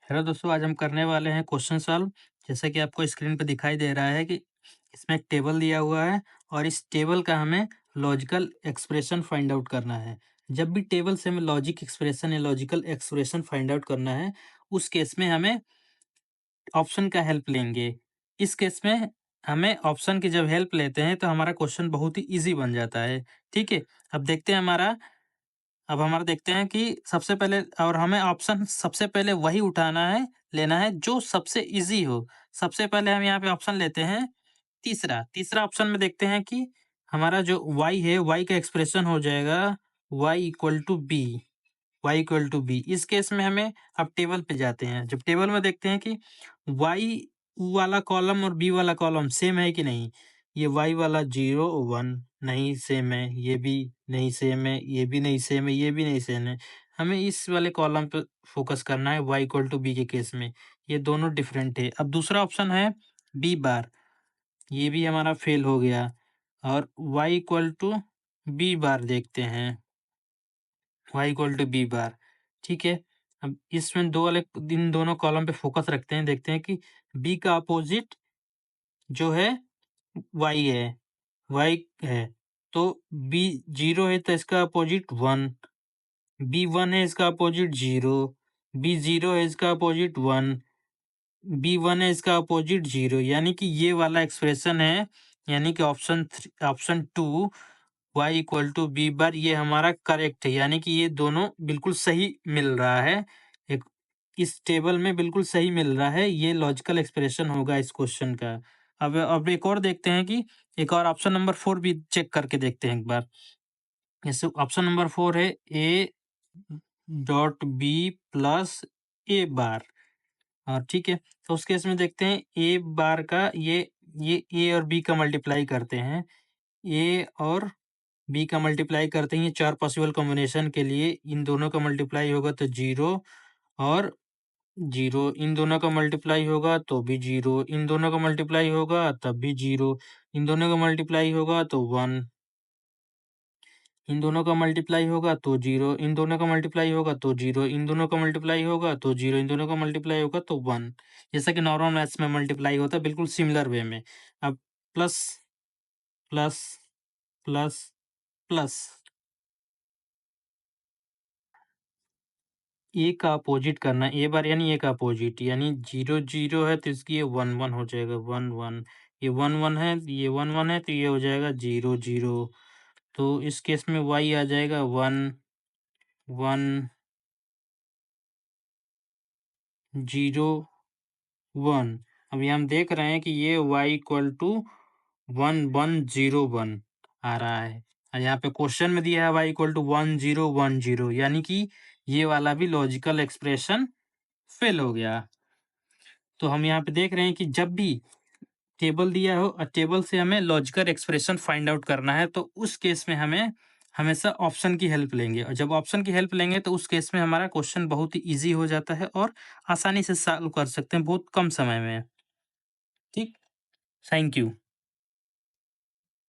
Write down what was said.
Hello दोस्तों, आज हम करने वाले हैं क्वेश्चन सॉल्व। जैसा कि आपको स्क्रीन पे दिखाई दे रहा है कि इसमें एक टेबल दिया हुआ है और इस टेबल का हमें लॉजिकल एक्सप्रेशन फाइंड आउट करना है। जब भी टेबल से हमें लॉजिक एक्सप्रेशन या लॉजिकल एक्सप्रेशन फाइंड आउट करना है, उस केस में हमें ऑप्शन का हेल्प लेंगे। इस केस में हमें ऑप्शन की जब हेल्प लेते हैं तो हमारा क्वेश्चन बहुत ही ईज़ी बन जाता है। ठीक है? अब हमारा देखते हैं कि सबसे पहले और हमें ऑप्शन सबसे पहले वही उठाना है, लेना है जो सबसे ईज़ी हो। सबसे पहले हम यहाँ पे ऑप्शन लेते हैं तीसरा ऑप्शन में देखते हैं कि हमारा जो y है, y का एक्सप्रेशन हो जाएगा y equal to b. y equal to b. इस केस में हमें अब टेबल पे जाते हैं। जब टेबल में देखते हैं कि y वाला कॉलम और b वाला कॉलम सेम है कि नहीं। ये y वाला 0 1 नहीं सेम है, ये भी नहीं सेम है, ये भी नहीं सेम है, ये भी नहीं सेम है। हमें इस वाले कॉलम पे फोकस करना है y इक्वल टू बी के केस में। ये दोनों डिफरेंट है। अब दूसरा ऑप्शन है b बार, ये भी हमारा फेल हो गया और y equal to b bar देखते हैं। y equal to b bar. ठीक है? अब इसमें इन दोनों कॉलम पे फोकस रखते हैं, देखते हैं कि b का अपोजिट जो है y है, y है। तो b 0 है तो इसका अपोजिट 1, b 1 है इसका अपोजिट 0, b 0 है इसका अपोजिट 1, b 1 है इसका अपोजिट 0। यानी कि ये वाला एक्सप्रेशन है, यानी कि option 2 y equal to b bar, ये हमारा करेक्ट है। यानी कि ये दोनों बिल्कुल सही मिल रहा है। एक इस टेबल में बिल्कुल सही मिल रहा है। ये लॉजिकल एक्सप्रेशन होगा इस क्वेश्चन का। अब एक और देखते हैं कि एक और ऑप्शन नंबर 4 भी चेक करके देखते हैं एक बार। जैसे ऑप्शन नंबर 4 है a डॉट बी प्लस ए बार। ठीक है, तो उस केस में देखते हैं ए बार का ये ए और बी का मल्टीप्लाई करते हैं। ए और बी का मल्टीप्लाई करते हैं, ये 4 पॉसिबल कॉम्बिनेशन के लिए इन दोनों का मल्टीप्लाई होगा तो 0 और 0, इन दोनों का मल्टीप्लाई होगा तो भी 0, इन दोनों का मल्टीप्लाई होगा तब भी 0, इन दोनों का मल्टीप्लाई होगा तो 1, इन दोनों का मल्टीप्लाई होगा तो 0, इन दोनों का मल्टीप्लाई होगा तो 0, इन दोनों का मल्टीप्लाई होगा तो 0, इन दोनों का मल्टीप्लाई होगा तो 1। जैसा कि नॉर्मल मैथ्स में मल्टीप्लाई होता है, बिल्कुल सिमिलर वे में। अब प्लस, प्लस, प्लस, प्लस ए का अपोजिट करना है, ए बार यानी ए का अपोजिट, यानी 0 0 है तो इसकी ये 1 1 हो जाएगा, 1 1। ये 1 1 है, ये 1 1 है तो ये हो जाएगा 0 0। तो इस केस में y आ जाएगा 1 1 0 1। अब ये हम देख रहे हैं कि ये y इक्वल टू 1 1 0 1 आ रहा है और यहाँ पे क्वेश्चन में दिया है y इक्वल टू 1 0 1 0, यानी कि ये वाला भी लॉजिकल एक्सप्रेशन फेल हो गया। तो हम यहाँ पे देख रहे हैं कि जब भी टेबल दिया हो और टेबल से हमें लॉजिकल एक्सप्रेशन फाइंड आउट करना है, तो उस केस में हमें हमेशा ऑप्शन की हेल्प लेंगे और जब ऑप्शन की हेल्प लेंगे तो उस केस में हमारा क्वेश्चन बहुत ही ईज़ी हो जाता है और आसानी से सॉल्व कर सकते हैं बहुत कम समय में। ठीक? Thank you.